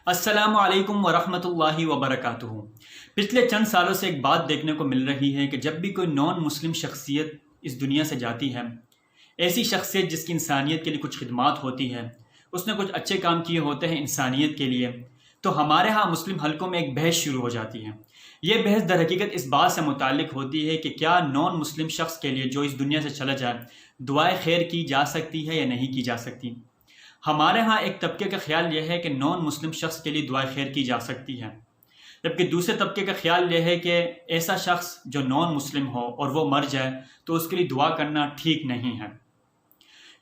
السلام علیکم ورحمۃ اللہ وبرکاتہ۔ پچھلے چند سالوں سے ایک بات دیکھنے کو مل رہی ہے کہ جب بھی کوئی نان مسلم شخصیت اس دنیا سے جاتی ہے، ایسی شخصیت جس کی انسانیت کے لیے کچھ خدمات ہوتی ہے، اس نے کچھ اچھے کام کیے ہوتے ہیں انسانیت کے لیے، تو ہمارے ہاں مسلم حلقوں میں ایک بحث شروع ہو جاتی ہے۔ یہ بحث در حقیقت اس بات سے متعلق ہوتی ہے کہ کیا نان مسلم شخص کے لیے جو اس دنیا سے چلا جائے دعائے خیر کی جا سکتی ہے یا نہیں کی جا سکتی۔ ہمارے ہاں ایک طبقے کا خیال یہ ہے کہ نان مسلم شخص کے لیے دعائے خیر کی جا سکتی ہے، جبکہ دوسرے طبقے کا خیال یہ ہے کہ ایسا شخص جو نان مسلم ہو اور وہ مر جائے تو اس کے لیے دعا کرنا ٹھیک نہیں ہے۔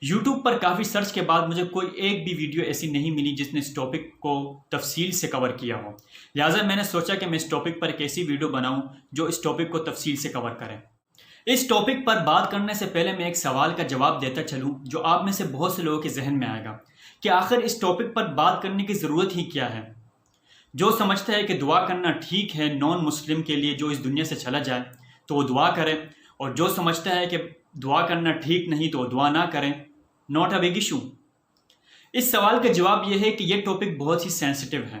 یوٹیوب پر کافی سرچ کے بعد مجھے کوئی ایک بھی ویڈیو ایسی نہیں ملی جس نے اس ٹاپک کو تفصیل سے کور کیا ہو، لہٰذا میں نے سوچا کہ میں اس ٹاپک پر ایک ایسی ویڈیو بناؤں جو اس ٹاپک کو تفصیل سے کور کرے۔ اس ٹاپک پر بات کرنے سے پہلے میں ایک سوال کا جواب دیتا چلوں جو آپ میں سے بہت سے لوگوں کے ذہن میں آئے گا کہ آخر اس ٹاپک پر بات کرنے کی ضرورت ہی کیا ہے۔ جو سمجھتا ہے کہ دعا کرنا ٹھیک ہے نان مسلم کے لیے جو اس دنیا سے چلا جائے تو وہ دعا کرے، اور جو سمجھتا ہے کہ دعا کرنا ٹھیک نہیں تو وہ دعا نہ کریں، ناٹ اے بگ ایشو۔ اس سوال کا جواب یہ ہے کہ یہ ٹاپک بہت ہی سینسٹیو ہے۔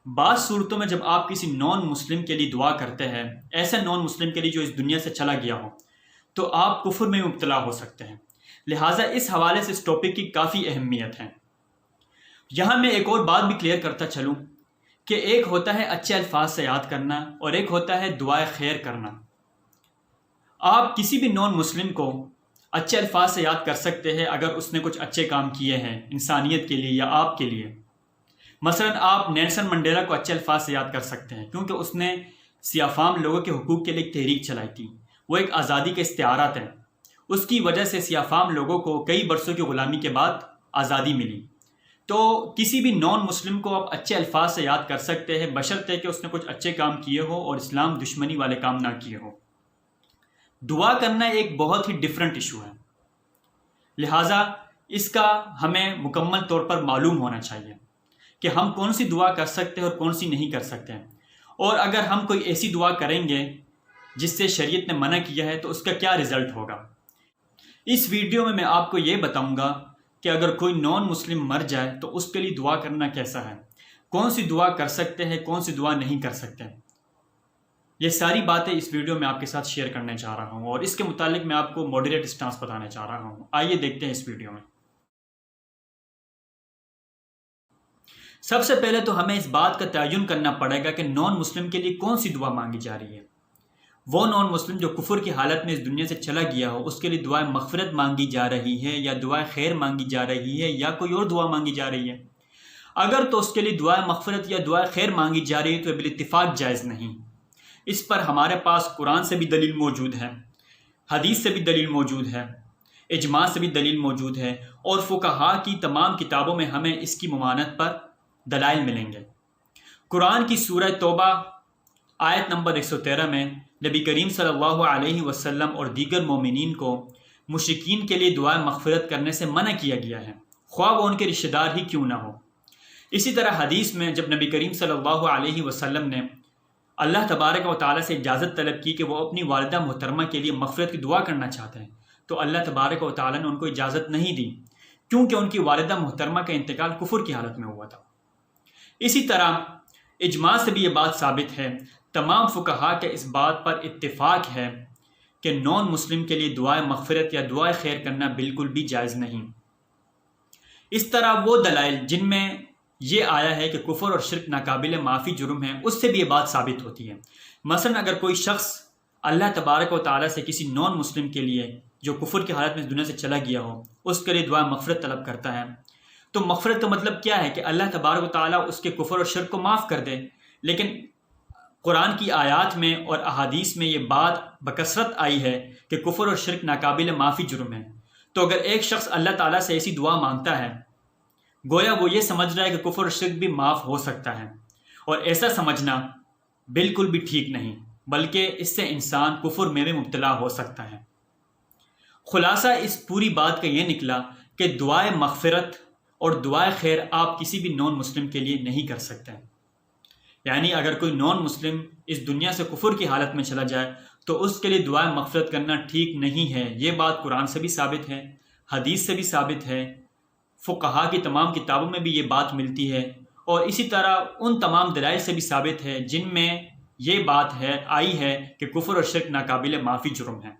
بعض صورتوں میں جب آپ کسی نان مسلم کے لیے دعا کرتے ہیں، ایسے نان مسلم کے لیے جو اس دنیا سے چلا گیا ہو، تو آپ کفر میں مبتلا ہو سکتے ہیں، لہٰذا اس حوالے سے اس ٹاپک کی کافی اہمیت ہے۔ یہاں میں ایک اور بات بھی کلیئر کرتا چلوں کہ ایک ہوتا ہے اچھے الفاظ سے یاد کرنا اور ایک ہوتا ہے دعائے خیر کرنا۔ آپ کسی بھی نان مسلم کو اچھے الفاظ سے یاد کر سکتے ہیں اگر اس نے کچھ اچھے کام کیے ہیں انسانیت کے لیے یا آپ کے لیے۔ مثلا آپ نیلسن منڈیلا کو اچھے الفاظ سے یاد کر سکتے ہیں کیونکہ اس نے سیاہ فام لوگوں کے حقوق کے لیے ایک تحریک چلائی تھی، وہ ایک آزادی کے استعارات ہیں، اس کی وجہ سے سیاہ فام لوگوں کو کئی برسوں کی غلامی کے بعد آزادی ملی۔ تو کسی بھی نان مسلم کو آپ اچھے الفاظ سے یاد کر سکتے ہیں بشرطے کہ اس نے کچھ اچھے کام کیے ہو اور اسلام دشمنی والے کام نہ کیے ہو۔ دعا کرنا ایک بہت ہی ڈیفرنٹ ایشو ہے، لہٰذا اس کا ہمیں مکمل طور پر معلوم ہونا چاہیے کہ ہم کون سی دعا کر سکتے ہیں اور کون سی نہیں کر سکتے ہیں، اور اگر ہم کوئی ایسی دعا کریں گے جس سے شریعت نے منع کیا ہے تو اس کا کیا رزلٹ ہوگا۔ اس ویڈیو میں آپ کو یہ بتاؤں گا کہ اگر کوئی نان مسلم مر جائے تو اس کے لیے دعا کرنا کیسا ہے، کون سی دعا کر سکتے ہیں، کون سی دعا نہیں کر سکتے۔ یہ ساری باتیں اس ویڈیو میں آپ کے ساتھ شیئر کرنے چاہ رہا ہوں اور اس کے متعلق میں آپ کو ماڈریٹ اسٹانس بتانے چاہ رہا ہوں۔ آئیے دیکھتے ہیں اس ویڈیو میں۔ سب سے پہلے تو ہمیں اس بات کا تعین کرنا پڑے گا کہ نان مسلم کے لیے کون سی دعا مانگی جا رہی ہے۔ وہ نان مسلم جو کفر کی حالت میں اس دنیا سے چلا گیا ہو، اس کے لیے دعائیں مغفرت مانگی جا رہی ہے یا دعائیں خیر مانگی جا رہی ہے یا کوئی اور دعا مانگی جا رہی ہے۔ اگر تو اس کے لیے دعائیں مغفرت یا دعائیں خیر مانگی جا رہی ہے تو بالاتفاق جائز نہیں۔ اس پر ہمارے پاس قرآن سے بھی دلیل موجود ہے، حدیث سے بھی دلیل موجود ہے، اجماع سے بھی دلیل موجود ہے، اور فقہاء کی تمام کتابوں میں ہمیں اس کی ممانعت پر دلائل ملیں گے۔ قرآن کی سورہ توبہ آیت نمبر 113 میں نبی کریم صلی اللہ علیہ وسلم اور دیگر مومنین کو مشرکین کے لیے دعائیں مغفرت کرنے سے منع کیا گیا ہے، خواہ وہ ان کے رشتہ دار ہی کیوں نہ ہو۔ اسی طرح حدیث میں جب نبی کریم صلی اللہ علیہ وسلم نے اللہ تبارک و تعالیٰ سے اجازت طلب کی کہ وہ اپنی والدہ محترمہ کے لیے مغفرت کی دعا کرنا چاہتے ہیں تو اللہ تبارک و تعالیٰ نے ان کو اجازت نہیں دی، کیونکہ ان کی والدہ محترمہ کا انتقال کفر کی حالت میں ہوا تھا۔ اسی طرح اجماع سے بھی یہ بات ثابت ہے، تمام فقہاء کے اس بات پر اتفاق ہے کہ نان مسلم کے لیے دعائیں مغفرت یا دعائیں خیر کرنا بالکل بھی جائز نہیں۔ اس طرح وہ دلائل جن میں یہ آیا ہے کہ کفر اور شرک ناقابل معافی جرم ہے، اس سے بھی یہ بات ثابت ہوتی ہے۔ مثلا اگر کوئی شخص اللہ تبارک و تعالیٰ سے کسی نان مسلم کے لیے جو کفر کی حالت میں اس دنیا سے چلا گیا ہو اس کے لیے دعائیں مغفرت طلب کرتا ہے، تو مغفرت کا مطلب کیا ہے کہ اللہ تبارک و تعالیٰ اس کے کفر اور شرک کو معاف کر دے۔ لیکن قرآن کی آیات میں اور احادیث میں یہ بات بکثرت آئی ہے کہ کفر اور شرک ناقابل معافی جرم ہے، تو اگر ایک شخص اللہ تعالیٰ سے ایسی دعا مانگتا ہے گویا وہ یہ سمجھ رہا ہے کہ کفر اور شرک بھی معاف ہو سکتا ہے، اور ایسا سمجھنا بالکل بھی ٹھیک نہیں، بلکہ اس سے انسان کفر میں بھی مبتلا ہو سکتا ہے۔ خلاصہ اس پوری بات کا یہ نکلا کہ دعائے مغفرت اور دعائے خیر آپ کسی بھی نان مسلم کے لیے نہیں کر سکتے۔ یعنی اگر کوئی نان مسلم اس دنیا سے کفر کی حالت میں چلا جائے تو اس کے لیے دعائیں مغفرت کرنا ٹھیک نہیں ہے۔ یہ بات قرآن سے بھی ثابت ہے، حدیث سے بھی ثابت ہے، فقہاء کی تمام کتابوں میں بھی یہ بات ملتی ہے، اور اسی طرح ان تمام دلائل سے بھی ثابت ہے جن میں یہ بات آئی ہے کہ کفر اور شرک ناقابل معافی جرم ہے۔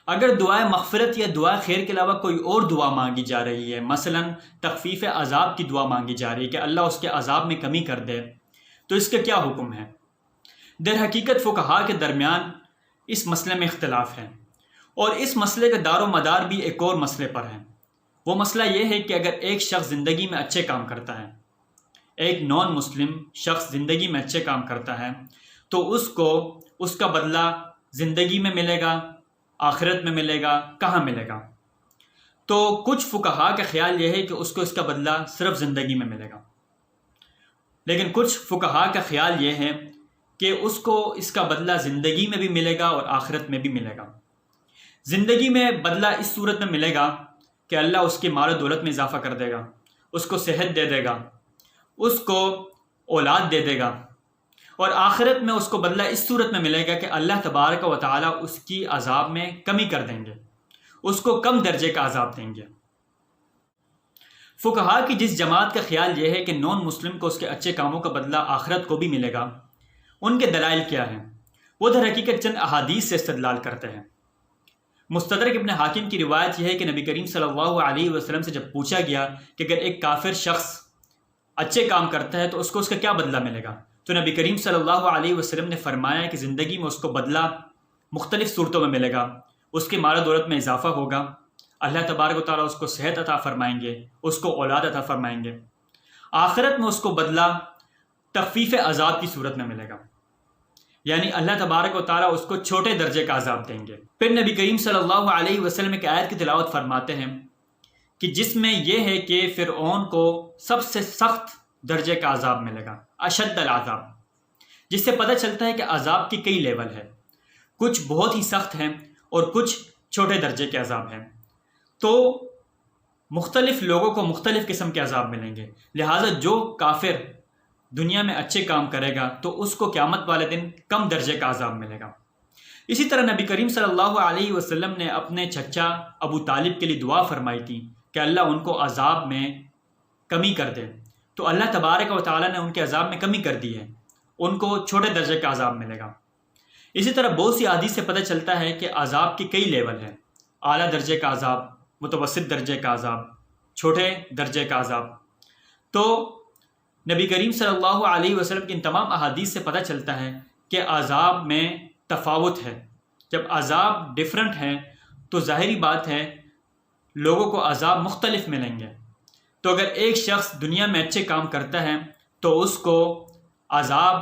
اگر دعائے مغفرت یا دعائے خیر کے علاوہ کوئی اور دعا مانگی جا رہی ہے، مثلا تخفیف عذاب کی دعا مانگی جا رہی ہے کہ اللہ اس کے عذاب میں کمی کر دے، تو اس کا کیا حکم ہے؟ در حقیقت فقہا کے درمیان اس مسئلے میں اختلاف ہے، اور اس مسئلے کا دار و مدار بھی ایک اور مسئلے پر ہے۔ وہ مسئلہ یہ ہے کہ اگر ایک شخص زندگی میں اچھے کام کرتا ہے، ایک نان مسلم شخص زندگی میں اچھے کام کرتا ہے، تو اس کو اس کا بدلہ زندگی میں ملے گا، آخرت میں ملے گا، کہاں ملے گا؟ تو کچھ فقہا کا خیال یہ ہے کہ اس کو اس کا بدلہ صرف زندگی میں ملے گا، لیکن کچھ فقہا کا خیال یہ ہے کہ اس کو اس کا بدلہ زندگی میں بھی ملے گا اور آخرت میں بھی ملے گا۔ زندگی میں بدلہ اس صورت میں ملے گا کہ اللہ اس کی مال و دولت میں اضافہ کر دے گا، اس کو صحت دے دے گا، اس کو اولاد دے دے گا، اور آخرت میں اس کو بدلہ اس صورت میں ملے گا کہ اللہ تبارک و تعالی اس کی عذاب میں کمی کر دیں گے، اس کو کم درجے کا عذاب دیں گے۔ فقہا کی جس جماعت کا خیال یہ ہے کہ نان مسلم کو اس کے اچھے کاموں کا بدلہ آخرت کو بھی ملے گا، ان کے دلائل کیا ہیں؟ وہ در حقیقت چند احادیث سے استدلال کرتے ہیں۔ مستدرک ابن حاکم کی روایت یہ ہے کہ نبی کریم صلی اللہ علیہ وسلم سے جب پوچھا گیا کہ اگر ایک کافر شخص اچھے کام کرتا ہے تو اس کو اس کا کیا بدلہ ملے گا، تو نبی کریم صلی اللہ علیہ وسلم نے فرمایا کہ زندگی میں اس کو بدلہ مختلف صورتوں میں ملے گا، اس کے مال و دولت میں اضافہ ہوگا، اللہ تبارک و تعالیٰ اس کو صحت عطا فرمائیں گے، اس کو اولاد عطا فرمائیں گے۔ آخرت میں اس کو بدلہ تخفیف عذاب کی صورت میں ملے گا، یعنی اللہ تبارک و تعالیٰ اس کو چھوٹے درجے کا عذاب دیں گے۔ پھر نبی کریم صلی اللہ علیہ وسلم ایک آیت کی تلاوت فرماتے ہیں کہ جس میں یہ ہے کہ فرعون کو سب سے سخت درجے کا عذاب ملے گا، اشد العذاب، جس سے پتہ چلتا ہے کہ عذاب کی کئی لیول ہے، کچھ بہت ہی سخت ہیں اور کچھ چھوٹے درجے کے عذاب ہیں۔ تو مختلف لوگوں کو مختلف قسم کے عذاب ملیں گے، لہٰذا جو کافر دنیا میں اچھے کام کرے گا تو اس کو قیامت والے دن کم درجے کا عذاب ملے گا۔ اسی طرح نبی کریم صلی اللہ علیہ وسلم نے اپنے چچا ابو طالب کے لیے دعا فرمائی تھی کہ اللہ ان کو عذاب میں کمی کر دے، تو اللہ تبارک و تعالیٰ نے ان کے عذاب میں کمی کر دی ہے، ان کو چھوٹے درجے کا عذاب ملے گا۔ اسی طرح بہت سی احادیث سے پتہ چلتا ہے کہ عذاب کی کئی لیول ہیں، اعلیٰ درجے کا عذاب، متوسط درجے کا عذاب، چھوٹے درجے کا عذاب۔ تو نبی کریم صلی اللہ علیہ وسلم کی ان تمام احادیث سے پتہ چلتا ہے کہ عذاب میں تفاوت ہے۔ جب عذاب ڈیفرنٹ ہے تو ظاہری بات ہے لوگوں کو عذاب مختلف ملیں گے۔ تو اگر ایک شخص دنیا میں اچھے کام کرتا ہے تو اس کو عذاب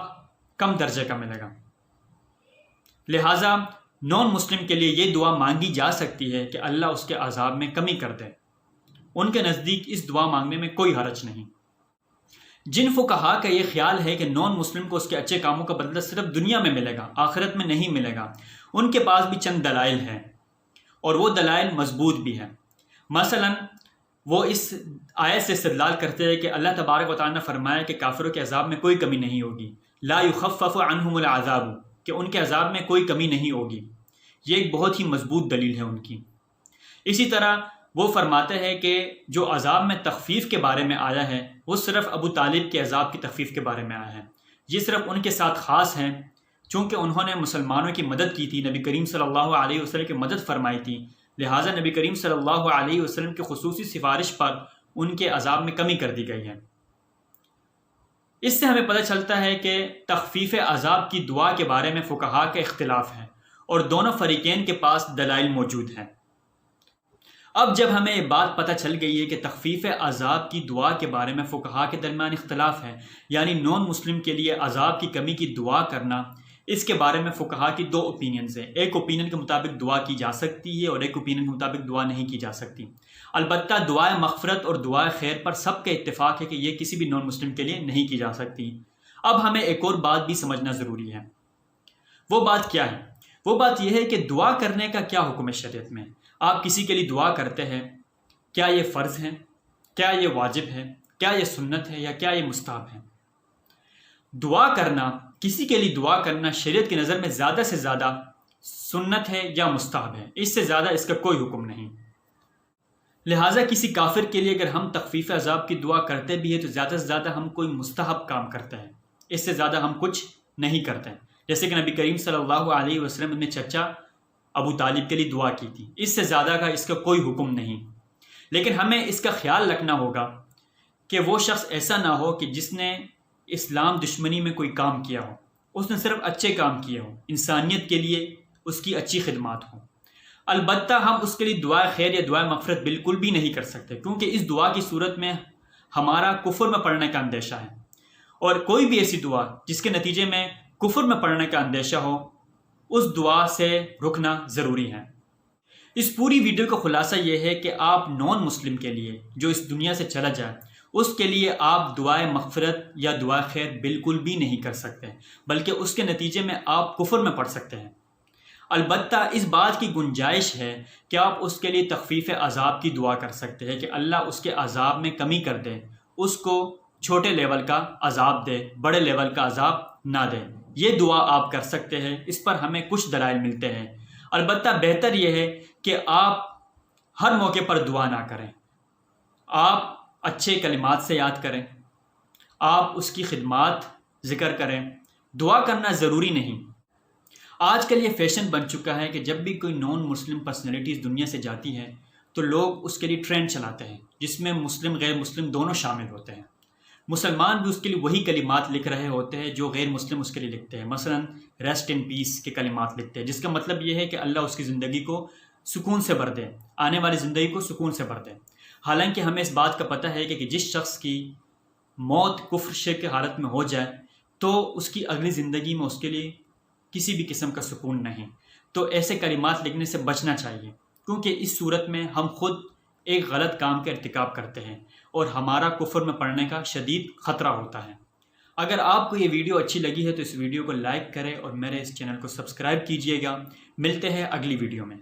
کم درجے کا ملے گا، لہٰذا نان مسلم کے لیے یہ دعا مانگی جا سکتی ہے کہ اللہ اس کے عذاب میں کمی کر دے۔ ان کے نزدیک اس دعا مانگنے میں کوئی حرج نہیں۔ جن فقہا کا یہ خیال ہے کہ نان مسلم کو اس کے اچھے کاموں کا بدلہ صرف دنیا میں ملے گا، آخرت میں نہیں ملے گا، ان کے پاس بھی چند دلائل ہیں، اور وہ دلائل مضبوط بھی ہیں۔ مثلا وہ اس آیت سے استدلال کرتے ہیں کہ اللہ تبارک و تعالیٰ نے فرمایا کہ کافروں کے عذاب میں کوئی کمی نہیں ہوگی، لا یخفف عنہم العذاب، کہ ان کے عذاب میں کوئی کمی نہیں ہوگی۔ یہ ایک بہت ہی مضبوط دلیل ہے ان کی۔ اسی طرح وہ فرماتے ہیں کہ جو عذاب میں تخفیف کے بارے میں آیا ہے وہ صرف ابو طالب کے عذاب کی تخفیف کے بارے میں آیا ہے، یہ صرف ان کے ساتھ خاص ہیں، چونکہ انہوں نے مسلمانوں کی مدد کی تھی، نبی کریم صلی اللہ علیہ وسلم کی مدد فرمائی تھی، لہٰذا نبی کریم صلی اللہ علیہ وسلم کی خصوصی سفارش پر ان کے عذاب میں کمی کر دی گئی ہے۔ اس سے ہمیں پتہ چلتا ہے کہ تخفیف عذاب کی دعا کے بارے میں فقہا کا اختلاف ہے اور دونوں فریقین کے پاس دلائل موجود ہیں۔ اب جب ہمیں یہ بات پتہ چل گئی ہے کہ تخفیف عذاب کی دعا کے بارے میں فقہا کے درمیان اختلاف ہے، یعنی نان مسلم کے لیے عذاب کی کمی کی دعا کرنا، اس کے بارے میں فقہا کی دو اوپینینز ہیں۔ ایک اوپینین کے مطابق دعا کی جا سکتی ہے اور ایک اوپینین کے مطابق دعا نہیں کی جا سکتی۔ البتہ دعائے مغفرت اور دعائے خیر پر سب کا اتفاق ہے کہ یہ کسی بھی نان مسلم کے لیے نہیں کی جا سکتی۔ اب ہمیں ایک اور بات بھی سمجھنا ضروری ہے۔ وہ بات کیا ہے؟ وہ بات یہ ہے کہ دعا کرنے کا کیا حکم ہے شریعت میں؟ آپ کسی کے لیے دعا کرتے ہیں، کیا یہ فرض ہے؟ کیا یہ واجب ہے؟ کیا یہ سنت ہے یا کیا یہ مستحب ہے؟ دعا کرنا، کسی کے لیے دعا کرنا شریعت کی نظر میں زیادہ سے زیادہ سنت ہے یا مستحب ہے، اس سے زیادہ اس کا کوئی حکم نہیں۔ لہٰذا کسی کافر کے لیے اگر ہم تخفیف عذاب کی دعا کرتے بھی ہیں تو زیادہ سے زیادہ ہم کوئی مستحب کام کرتے ہیں، اس سے زیادہ ہم کچھ نہیں کرتے ہیں، جیسے کہ نبی کریم صلی اللہ علیہ وسلم اپنے چچا ابو طالب کے لیے دعا کی تھی، اس سے زیادہ کا اس کا کوئی حکم نہیں۔ لیکن ہمیں اس کا خیال رکھنا ہوگا کہ وہ شخص ایسا نہ ہو کہ جس نے اسلام دشمنی میں کوئی کام کیا ہو، اس نے صرف اچھے کام کیے ہوں، انسانیت کے لیے اس کی اچھی خدمات ہوں۔ البتہ ہم اس کے لیے دعا خیر یا دعا مغفرت بالکل بھی نہیں کر سکتے، کیونکہ اس دعا کی صورت میں ہمارا کفر میں پڑنے کا اندیشہ ہے، اور کوئی بھی ایسی دعا جس کے نتیجے میں کفر میں پڑنے کا اندیشہ ہو، اس دعا سے رکنا ضروری ہے۔ اس پوری ویڈیو کا خلاصہ یہ ہے کہ آپ نان مسلم کے لیے جو اس دنیا سے چلا جائے، اس کے لیے آپ دعائے مغفرت یا دعا خیر بالکل بھی نہیں کر سکتے، بلکہ اس کے نتیجے میں آپ کفر میں پڑ سکتے ہیں۔ البتہ اس بات کی گنجائش ہے کہ آپ اس کے لیے تخفیف عذاب کی دعا کر سکتے ہیں کہ اللہ اس کے عذاب میں کمی کر دے، اس کو چھوٹے لیول کا عذاب دے، بڑے لیول کا عذاب نہ دے۔ یہ دعا آپ کر سکتے ہیں، اس پر ہمیں کچھ دلائل ملتے ہیں۔ البتہ بہتر یہ ہے کہ آپ ہر موقع پر دعا نہ کریں، آپ اچھے کلمات سے یاد کریں، آپ اس کی خدمات ذکر کریں۔ دعا کرنا ضروری نہیں۔ آج کل یہ فیشن بن چکا ہے کہ جب بھی کوئی نان مسلم پرسنالٹیز دنیا سے جاتی ہے تو لوگ اس کے لیے ٹرینڈ چلاتے ہیں، جس میں مسلم غیر مسلم دونوں شامل ہوتے ہیں۔ مسلمان بھی اس کے لیے وہی کلمات لکھ رہے ہوتے ہیں جو غیر مسلم اس کے لیے لکھتے ہیں، مثلا ریسٹ ان پیس کے کلمات لکھتے ہیں، جس کا مطلب یہ ہے کہ اللہ اس کی زندگی کو سکون سے بھر دے، آنے والی زندگی کو سکون سے بھر دے۔ حالانکہ ہمیں اس بات کا پتہ ہے کہ جس شخص کی موت کفر شرک کی حالت میں ہو جائے تو اس کی اگلی زندگی میں اس کے لیے کسی بھی قسم کا سکون نہیں، تو ایسے کلمات لکھنے سے بچنا چاہیے، کیونکہ اس صورت میں ہم خود ایک غلط کام کا ارتکاب کرتے ہیں اور ہمارا کفر میں پڑنے کا شدید خطرہ ہوتا ہے۔ اگر آپ کو یہ ویڈیو اچھی لگی ہے تو اس ویڈیو کو لائک کریں اور میرے اس چینل کو سبسکرائب کیجیے گا۔ ملتے ہیں اگلی ویڈیو میں۔